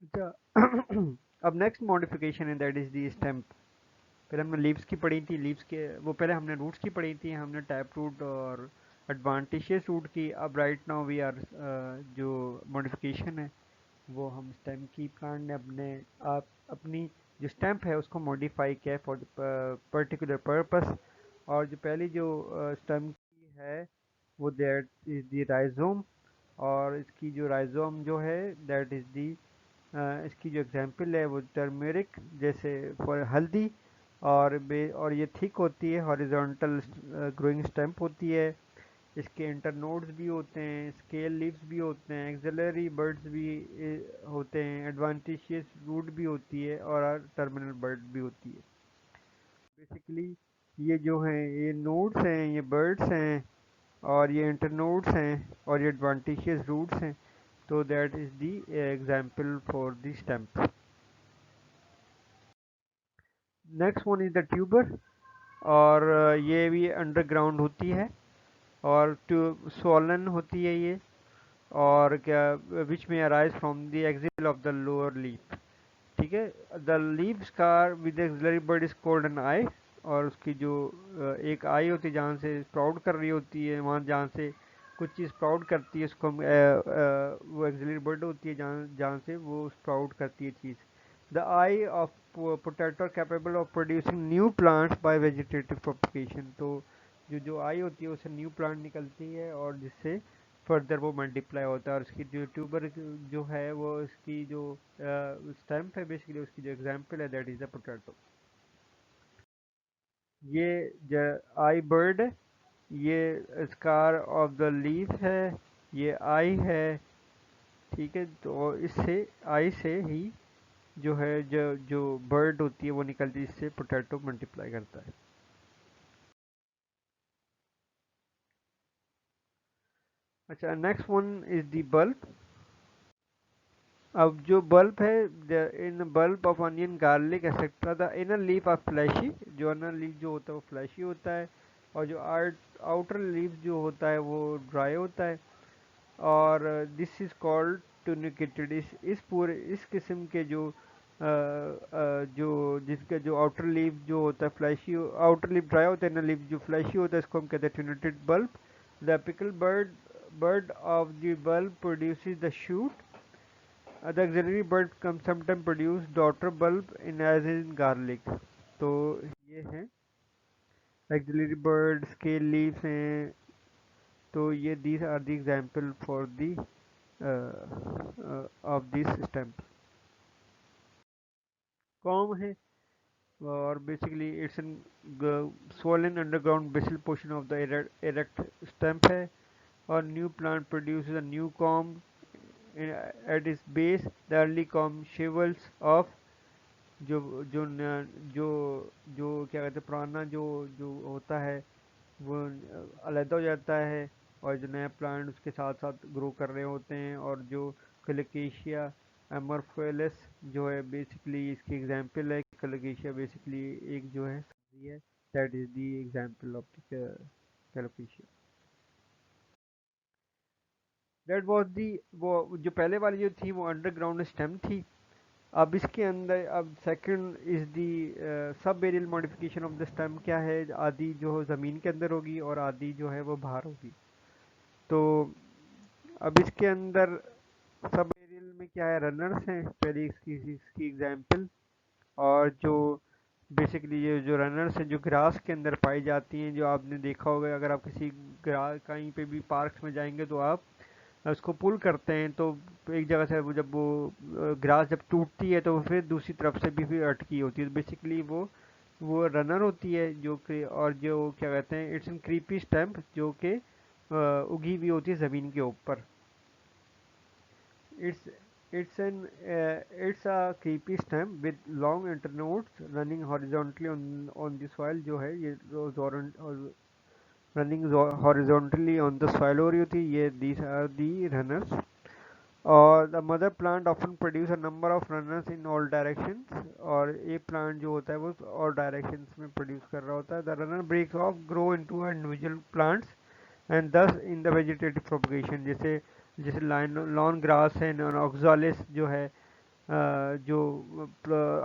अच्छा। अब next modification है दैट इज दी स्टेम्प। पहले हमने लीव्स की पढ़ी थी, लीव्स के वो पहले हमने रूट्स की पढ़ी थी, हमने टैप रूट और एडवांटेशियस रूट की। अब राइट नाउ वी आर जो मॉडिफिकेशन है वो हम स्टेम की। प्लांट ने अपने आप अपनी जो स्टेम्प है उसको मॉडिफाई किया है फॉर पर्टिकुलर पर्पस। और जो पहली जो स्टेम की है वो दैट इज द राइजोम। और इसकी जो राइजोम जो है दैट इज दी इसकी जो एग्जांपल है वो टर्मेरिक जैसे फॉर हल्दी। और ये थिक होती है, हॉरिजॉन्टल ग्रोइंग स्टेम्प होती है। इसके इंटरनोड्स भी होते हैं, स्केल लीव्स भी होते हैं, एक्सिलरी बर्ड्स भी होते हैं, एडवांटेशियस रूट भी होती है और टर्मिनल बर्ड भी होती है। बेसिकली ये जो हैं ये नोड्स हैं, ये बर्ड्स हैं, और ये इंटरनोड्स हैं, और ये एडवांटेशियस रूट्स हैं। तो that is the example for the stamp. Next one is the tuber. और ये भी अंडरग्राउंड होती है और स्वॉलन होती है ये। और क्या विच में arise from the axil of the lower leaf. ठीक है। The leaf scar with axillary bud is called an eye. और उसकी जो एक आई होती है जहाँ से स्प्राउट कर रही होती है, वहाँ जहाँ से कुछ चीज़ स्प्राउट करती है उसको वो एक्सिलरी बर्ड होती है जहाँ जहाँ से वो स्प्राउट करती है चीज़। The eye of potato capable of producing new plants by vegetative propagation. तो जो आई होती है उससे न्यू प्लांट निकलती है और जिससे फर्दर वो मल्टीप्लाई होता है। और उसकी जो ट्यूबर जो है वो इसकी जो स्टैम्प है बेसिकली उसकी जो एग्जांपल है दैट इज द पोटैटो। ये आई बर्ड है, ये स्कार ऑफ द लीफ है, ये आई है। ठीक है। तो इससे आई से ही जो है जो बर्ड होती है वो निकलती है, इससे पोटैटो मल्टीप्लाई करता है। अच्छा, next one is the bulb. अब जो बल्ब है in bulb of onion garlic etcetera the inner leaf of fleshy. जो इनर लीफ जो होता है वो फ्लैशी होता है, और जो आउटर लीफ जो होता है वो ड्राई होता है। और दिस इज कॉल्ड टूनिकेटेड। इस पूरे इस किस्म के जो जो जिसका जो आउटर लीफ जो होता है फ्लैशी, आउटर लीफ ड्राई होता है, इनर लीफ जो फ्लैशी होता है, इसको हम कहते हैं tunicated bulb. The apical bud of the bulb produces the shoot. The auxiliary bulb can sometimes produce daughter bulb in as in garlic. तो ये है auxiliary bulb, scale leaves हैं। तो ये these are the example for the of this stamp. Com है, और basically it's an swollen underground basal portion of the erect stamp है। और new plant produces a new comb at its base. The early comb shrivels off। जो जो न, जो जो क्या कहते हैं पुराना जो जो होता है वो अलहदा हो जाता है, और जो नया प्लांट उसके साथ साथ ग्रो कर रहे होते हैं। और जो कोलोकेशिया एमोर्फेलस जो है बेसिकली इसकी एग्जांपल है। कोलोकेशिया बेसिकली एक जो है सब्जी है, that is the example of the colocasia. That was the वो जो पहले वाली जो थी वो अंडरग्राउंड स्टेम थी। अब इसके अंदर अब second is the sub aerial modification of the stem क्या है। आधी जो ज़मीन के अंदर होगी और आधी जो है वो बाहर होगी। तो अब इसके अंदर सब एरियल में क्या है, रनर्स हैं पहले इसकी इसकी एग्जांपल। और जो बेसिकली ये जो रनर्स हैं जो ग्रास के अंदर पाई जाती हैं, जो आपने देखा होगा अगर आप किसी ग्रास कहीं पे भी पार्क्स में जाएंगे तो आप उसको पुल करते हैं तो एक जगह से वो जब वो ग्रास जब टूटती है तो फिर दूसरी तरफ से भी फिर अटकी होती है। तो बेसिकली वो रनर होती है जो कि, और जो क्या कहते हैं इट्स एन क्रीपी स्टैम्प जो कि उगी हुई होती है ज़मीन के ऊपर। It's it's an it's a creepy stamp with long internodes running horizontally on the soil. जो है ये running horizontally on the soil हो रही होती है, ये दीज आर दी रनर्स। और the mother plant often produce a number of runners in all directions. और ये प्लांट जो होता है वो ऑल डायरेक्शंस में प्रोड्यूस कर रहा होता है। The runner breaks off grow into individual plants and thus in the vegetative propagation. जैसे जैसे लाइन लॉन ग्रास है, ऑक्सालिस जो है जो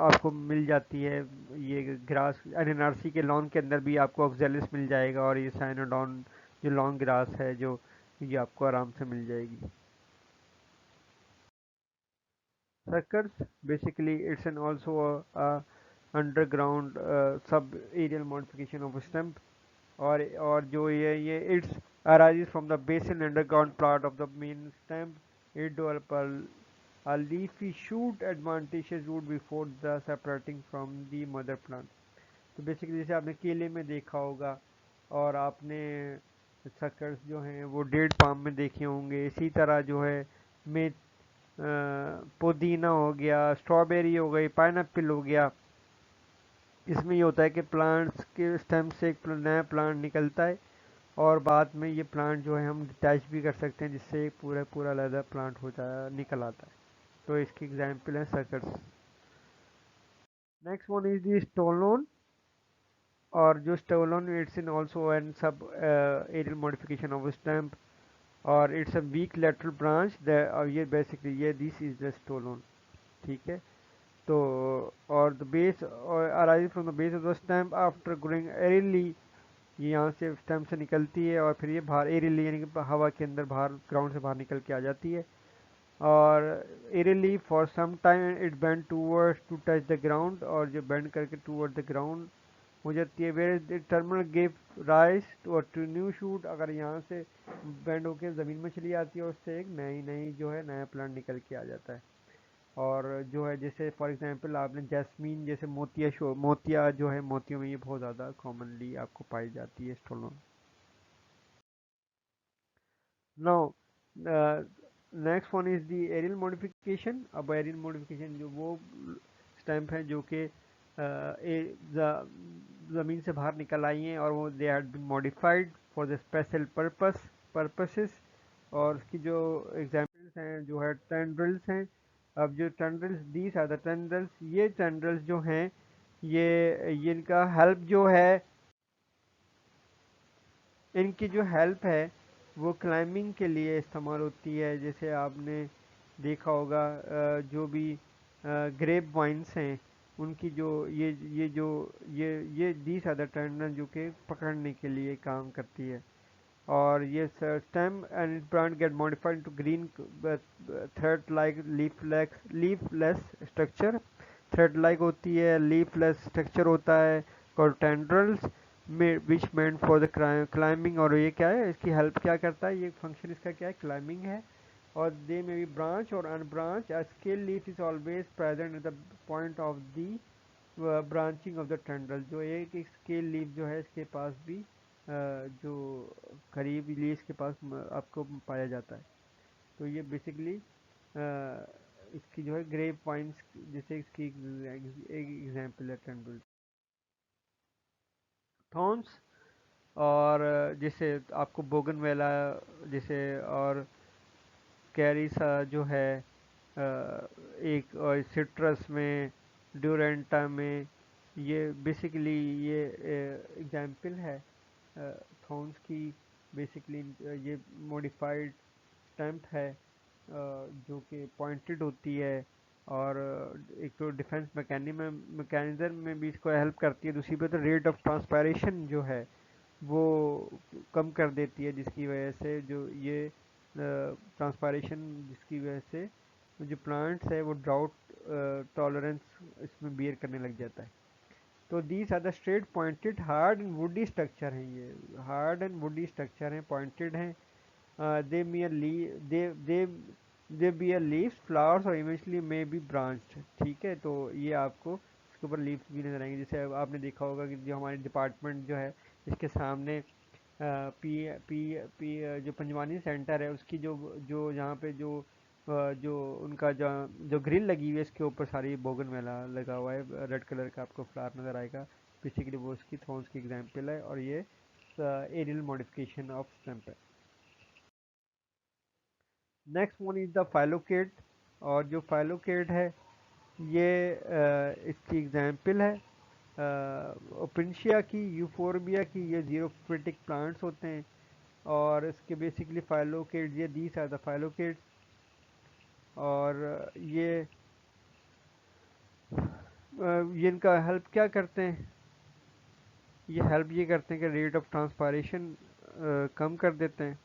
आपको मिल जाती है, ये ग्रास एनआरसी के लॉन के अंदर भी आपको ऑक्जेलिस मिल जाएगा, और ये साइनोडॉन जो लॉन्ग ग्रास है जो ये आपको आराम से मिल जाएगी। Suckers, basically it's an also a underground sub aerial modification of a stump, और जो ये it's arises from the basal underground part of the main stump. It develop a leafy shoot adventitious root before the separating from the mother plant. तो basically जैसे आपने केले में देखा होगा, और आपने सक्कर्स जो हैं वो डेट पाम में देखे होंगे, इसी तरह जो है में पुदीना हो गया, स्ट्रॉबेरी हो गई, पाइनएप्पल हो गया। इसमें ये होता है कि प्लांट्स के स्टेम से एक नया प्लांट निकलता है, और बाद में ये प्लांट जो है हम डिटैच भी कर सकते हैं, जिससे एक पूरा पूरा अलग प्लांट हो जाए निकल आता है। तो इसकी एग्जाम्पल है suckers. Next one is the stolon, और जो stolon it's in also an sub aerial modification of stem, और it's a weak lateral branch. ये बेसिकली ये दिस इज द स्टोलोन, ठीक है। तो और the base arise from the base of the stem after growing aerially, ये यहाँ से स्टैम्प से निकलती है, और फिर ये बाहर एरियली यानी कि हवा के अंदर बाहर ग्राउंड से बाहर निकल के आ जाती है, और aerially for some time it bend towards to touch the ground, और जो बेंड करके टूवर्ड द ग्राउंड हो जाती है। Where the terminal give rise to new shoot, अगर यहाँ से बेंड होकर ज़मीन में चली जाती है, और उससे एक नई नई जो है नया प्लांट निकल के आ जाता है। और जो है जैसे फॉर एग्जांपल आपने जैस्मीन जैसे मोतिया जो है, मोतियों में ये बहुत ज़्यादा कॉमनली आपको पाई जाती है stolon. Now next one is the aerial modification. अब एरियल मॉडिफिकेशन जो वो स्टैम्प हैं जो कि ज़मीन से बाहर निकल आई हैं, और वो they had been modified for the special purposes. और उसकी जो एग्जाम्पल्स हैं जो है टेंड्रिल्स हैं। अब जो tendrils, these are the tendrils, ये टेंड्रिल्स जो हैं ये इनका हेल्प जो है, इनकी जो हेल्प है वो क्लाइंबिंग के लिए इस्तेमाल होती है। जैसे आपने देखा होगा जो भी ग्रेप वाइन्स हैं, उनकी जो ये जो ये दीज आर द टेंडन जो कि पकड़ने के लिए काम करती है। और ये stem and plant get modified to green thread like leafless structure. Thread like होती है, लीफलेस स्ट्रक्चर होता है, और टेंड्रल्स में which meant for the climbing. और ये क्या है, इसकी हेल्प क्या करता है, ये फंक्शन इसका क्या है, क्लाइंबिंग है। और दे में बी ब्रांच और unbranch, a scale leaf is always present at the point of the branching of the tendril. जो एक स्केल लीफ जो है इसके पास भी जो करीब लीफ के पास आपको पाया जाता है। तो ये बेसिकली इसकी जो है ग्रेप वाइन्स जैसे इसकी एक एग्जांपल है टेंड्रल। थॉर्न्स, और जैसे आपको बोगनवेला जैसे, और कैरिसा जो है एक सिट्रस में, ड्यूरेंटा में, ये बेसिकली ये एग्जाम्पल है थॉर्न्स की। बेसिकली ये मॉडिफाइड स्टैम्प है जो कि पॉइंटेड होती है, और एक तो डिफेंस मैकेनिज्म में भी इसको हेल्प करती है। दूसरी बात रेट ऑफ ट्रांसपायरेशन जो है वो कम कर देती है, जिसकी वजह से जो ये ट्रांसपायरेशन जिसकी वजह से जो प्लांट्स है वो ड्राउट टॉलरेंस इसमें बियर करने लग जाता है। तो these are the straight pointed hard and woody structure हैं, ये हार्ड एंड वुडी स्ट्रक्चर हैं, पॉइंटेड हैं। दे मियर ली दे बियर लीव्स फ्लावर्स और इवेंचुअली मे बी ब्रांच्ड, ठीक है। तो ये आपको इसके ऊपर लीव्स भी नजर आएंगे। जैसे आपने देखा होगा कि जो हमारे डिपार्टमेंट जो है इसके सामने पी पी पी जो पंजवानी सेंटर है उसकी जो जो यहाँ पे जो उनका जो ग्रिल लगी हुई है इसके ऊपर सारी बोगनवेला लगा हुआ है, रेड कलर का आपको फ्लावर नज़र आएगा। बेसिकली वो उसकी थॉर्न्स की एग्जांपल है, और ये एरियल मॉडिफिकेशन ऑफ स्टैम्प है। नेक्स्ट वन इज द फाइलोकेट, और जो फाइलोकेट है ये इसकी एग्जांपल है ओपिनशिया की, यूफोरबिया की। ये जीरोफिटिक प्लांट्स होते हैं, और इसके बेसिकली फाइलोकेट, ये दीज आर द फाइलोकेट्स। और ये ये इनका हेल्प क्या करते हैं, ये हेल्प ये करते हैं कि रेट ऑफ ट्रांसपायरेशन कम कर देते हैं,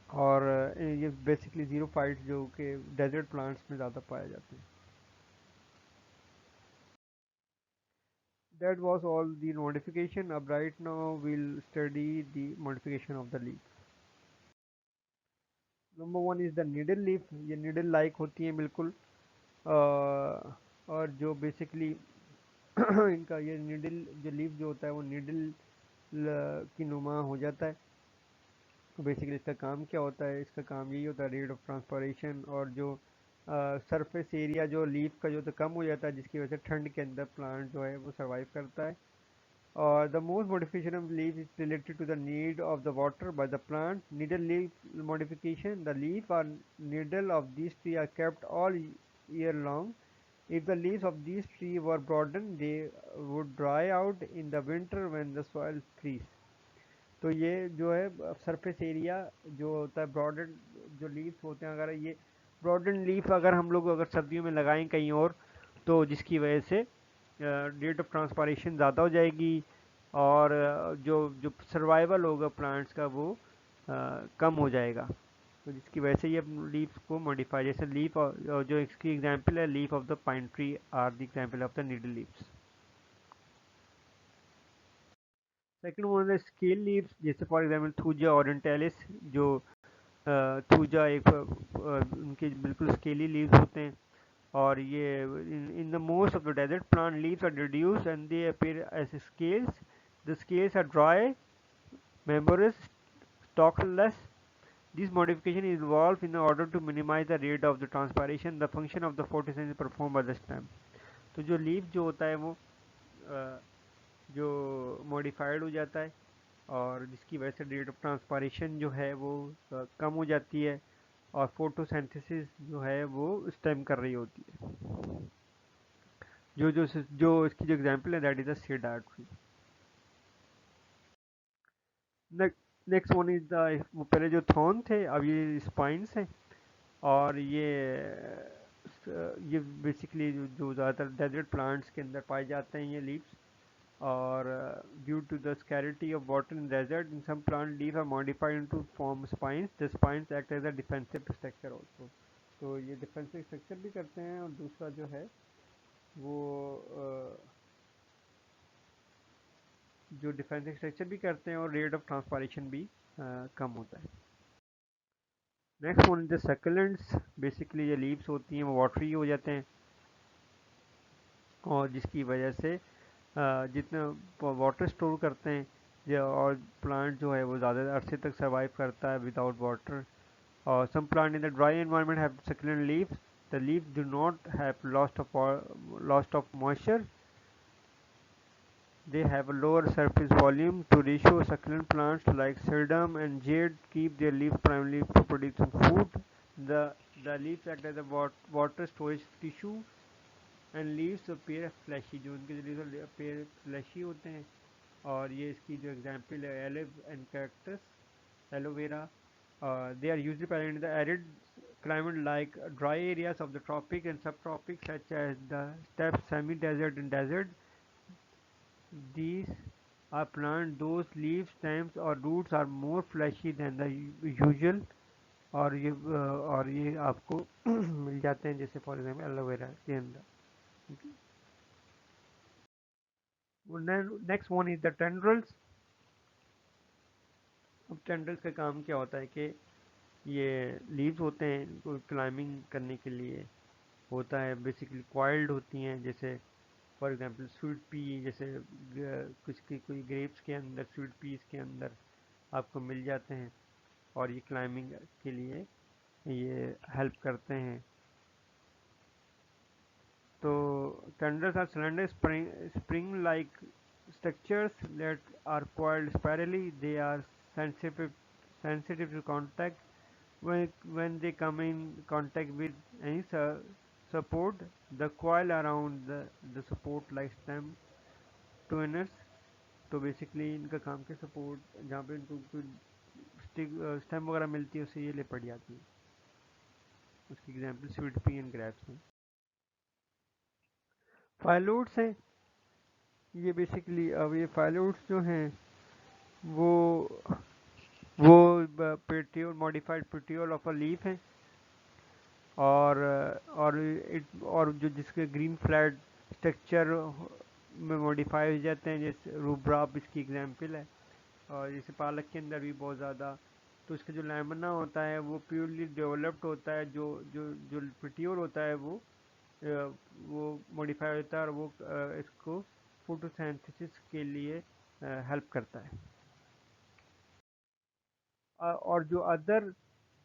और ये बेसिकली ज़ीरो फाइट्स जो कि डेजर्ट प्लांट्स में ज़्यादा पाए जाते हैं. That was all the modification. अब right now we'll study the modification of the leaf. Number one is the needle leaf. ये needle like होती हैं बिल्कुल, और जो basically इनका ये needle जो leaf जो होता है वो needle की नुमा हो जाता है. तो बेसिकली इसका काम क्या होता है, इसका काम यही होता है रेट ऑफ ट्रांसपरेशन, और जो सरफेस एरिया जो लीफ का जो तो कम हो जाता है, जिसकी वजह से ठंड के अंदर प्लांट जो है वो सर्वाइव करता है. The most modification of leaf is related to the need of the water by the plant. Needle leaf modification. The leaf or needle of these tree are kept all year long. If the leaves of these tree were broadened, they would dry out in the winter when the soil freeze. तो ये जो है surface area जो होता है ब्रॉडेड जो leaves होते हैं, अगर ये ब्रॉडेड लीफ अगर हम लोग अगर सर्दियों में लगाएं कहीं और, तो जिसकी वजह से रेट ऑफ ट्रांसपायरेशन ज़्यादा हो जाएगी, और जो जो सर्वाइवल होगा प्लांट्स का वो कम हो जाएगा. तो जिसकी वजह से ये लीव्स को मॉडिफाई, जैसे लीफ जो इसकी एग्जांपल है leaf of the pine tree are the example of the needle leaves. Second one है स्केल लीव्स, जैसे फॉर एग्जांपल थूजा ओरिएंटालिस, जो थूजा एक उनके बिल्कुल स्केली लीव्स होते हैं, और ये in the most of the desert plant leaves are reduced and they appear as scales. The scales are dry, membranous, stalkless. This modification is evolved in order to minimize the rate of the transpiration. The function of the photosynthesis performed by the stem. तो जो leaf जो होता है वो जो modified हो जाता है, और जिसकी वजह से रेट ऑफ ट्रांसपायरेशन जो है वो कम हो जाती है, और फोटोसिंथेसिस जो है वो स्टेम कर रही होती है. जो इसकी जो एग्जांपल है that is the cider tree. Next one is the, वो पहले जो थॉर्न थे अब ये स्पाइन्स हैं, और ये बेसिकली जो ज़्यादातर डेजर्ट प्लांट्स के अंदर पाए जाते हैं ये लीव्स, और due to the scarcity of water in desert in some plant leave are modified into form spines. The spines act as a defensive structure also. तो ये डिफेंसिव स्ट्रक्चर भी करते हैं, और दूसरा जो है वो जो डिफेंसिव स्ट्रक्चर भी करते हैं, और रेट ऑफ ट्रांसपायरेशन भी कम होता है. Next one the succulents. Basically ये लीव्स होती हैं वो वाटरी हो जाते हैं, और जिसकी वजह से जितना वाटर स्टोर करते हैं, और प्लांट जो है वो ज़्यादा अरसे तक सर्वाइव करता है विदाउट वाटर. और some plant in the dry environment have succulent leaves. The leaves do not have lost of moisture. They have a lower surface volume to ratio. Succulent plants like sedum and jade keep their leaves primarily for producing food. The, the leaves act as a water storage tissue, and leaves appear fleshy. जो उनके जो leaves appear fleshy होते हैं, और ये इसकी जो example है olive and cactus, aloe vera. They are usually present in the arid climate like dry areas of the tropics and subtropics such as the steppe, semi-desert and desert. These are plant those leaves, stems or roots are more fleshy than the usual, और ये आपको मिल जाते हैं जैसे for example aloe vera के अंदर. Next one is the tendrils. अब tendrils का काम क्या होता है कि ये लीव्स होते हैं, इनको क्लाइंबिंग करने के लिए होता है, बेसिकली कॉइल्ड होती हैं. जैसे फॉर एग्जांपल स्वीट पी, जैसे कुछ की कोई ग्रेप्स के अंदर, स्वीट पीस के अंदर आपको मिल जाते हैं, और ये क्लाइंबिंग के लिए ये हेल्प करते हैं. तो tendrils are slender spring-like structures that are coiled spirally. They are sensitive sensitive to contact. When they come in contact with any support, the coil around the support like stem tuners. तो basically इनका काम के support जहाँ पे इनको कोई stem वगैरह मिलती है उससे ये लिपट जाती है. उसकी example sweet pea and grapes हैं. फाइलवुड्स हैं ये बेसिकली। अब ये फाइलवुड्स जो हैं वो वो पेट्रियोल मॉडिफाइड पेट्रियोल ऑफ अ लीफ है, और जो जिसके ग्रीन फ्लैट स्ट्रक्चर में मॉडिफाई हो जाते हैं, जैसे रूब्राप इसकी एग्जांपल है। और जैसे पालक के अंदर भी बहुत ज़्यादा, तो इसका जो लैमिना होता है वो प्योरली डेवलप्ड होता है, जो जो जो पेट्रियोल होता है वो मॉडिफाई होता है, और वो इसको फोटोसिंथेसिस के लिए हेल्प करता है। और जो अदर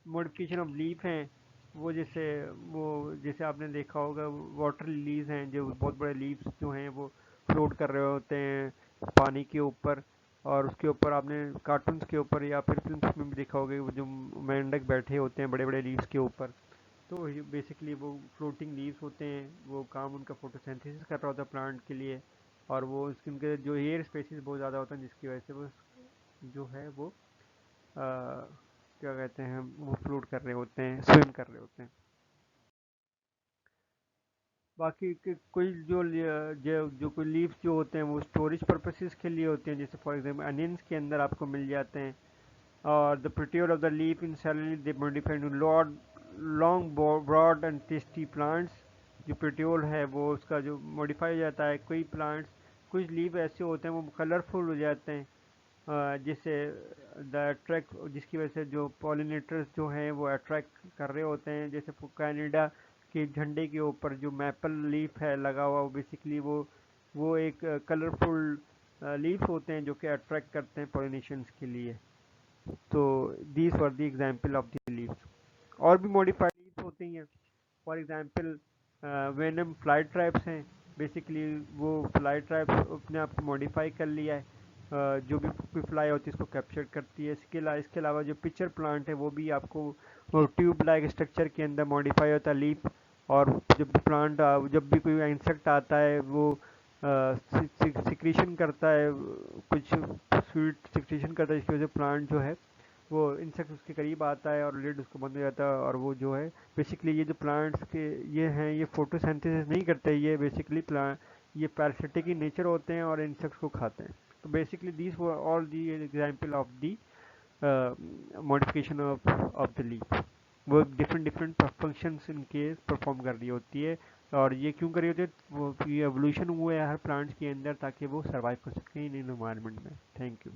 मॉडिफिकेशन ऑफ लीफ हैं वो जैसे आपने देखा होगा वाटर लिलीज हैं, जो बहुत बड़े लीव्स जो हैं वो फ्लोट कर रहे होते हैं पानी के ऊपर। और उसके ऊपर आपने कार्टून्स के ऊपर या फिर फिल्म्स में भी देखा होगा वो जो मेंढक बैठे होते हैं बड़े बड़े लीव्स के ऊपर। तो बेसिकली वो फ्लोटिंग लीव्स होते हैं, वो काम उनका फोटोसिंथेसिस कर रहा होता है प्लांट के लिए। और वो उनके जो एयर स्पेसिस बहुत ज़्यादा होता है जिसकी वजह से वो जो है वो क्या कहते हैं, वो फ्लोट कर रहे होते हैं, स्विम कर रहे होते हैं। बाकी कोई जो कोई लीव्स जो होते हैं वो स्टोरेज पर्पसेस के लिए होते हैं, जैसे फॉर एग्जांपल अनियंस के अंदर आपको मिल जाते हैं। और the petiole of the leaf in celery they modified long broad and tasty plants. जो पेट्रियोल है वो उसका जो मॉडिफाई हो जाता है, कोई प्लांट्स कुछ लीफ ऐसे होते हैं वो कलरफुल हो जाते हैं, जिससे द अट्रैक्ट जिसकी वजह से जो पॉलिनेटर्स जो हैं वो अट्रैक्ट कर रहे होते हैं। जैसे कनाडा के झंडे के ऊपर जो मैपल लीफ है लगा हुआ, वो बेसिकली वो एक कलरफुल लीफ होते हैं जो कि अट्रैक्ट करते हैं पॉलिनेशंस के लिए। तो these were the example of the leaves. और भी मॉडिफाइड लीव्स होती हैं, for example venom fly traps हैं। बेसिकली वो फ्लाई ट्रैप्स अपने आप को मॉडिफाई कर लिया है, जो भी कोई फ्लाई होती है इसको कैप्चर करती है। इसके अलावा जो पिक्चर प्लांट है वो भी आपको ट्यूब लाइक स्ट्रक्चर के अंदर मॉडिफाई होता है लीफ। और जब भी कोई इंसेक्ट आता है वो सिक्रीशन करता है, कुछ स्वीट सिक्रीशन करता है, जिसकी वजह से प्लांट जो है वो इंसेक्ट उसके करीब आता है और लिड उसको बंद हो जाता है। और वो जो है बेसिकली ये जो प्लांट्स के ये हैं ये फोटोसिंथेसिस नहीं करते, ये बेसिकली प्लांट ये पैरासिटिक in नेचर होते हैं और इंसेक्ट्स को खाते हैं। तो basically these were all the example of the modification of the leaf. वो डिफरेंट डिफरेंट फंक्शंस इनके परफॉर्म कर रही होती है। और ये क्यों कर रही होती है, वो ये एवोल्यूशन हुआ है हर प्लांट्स के अंदर ताकि वो सर्वाइव कर सकें इन एनवायरनमेंट में। Thank you.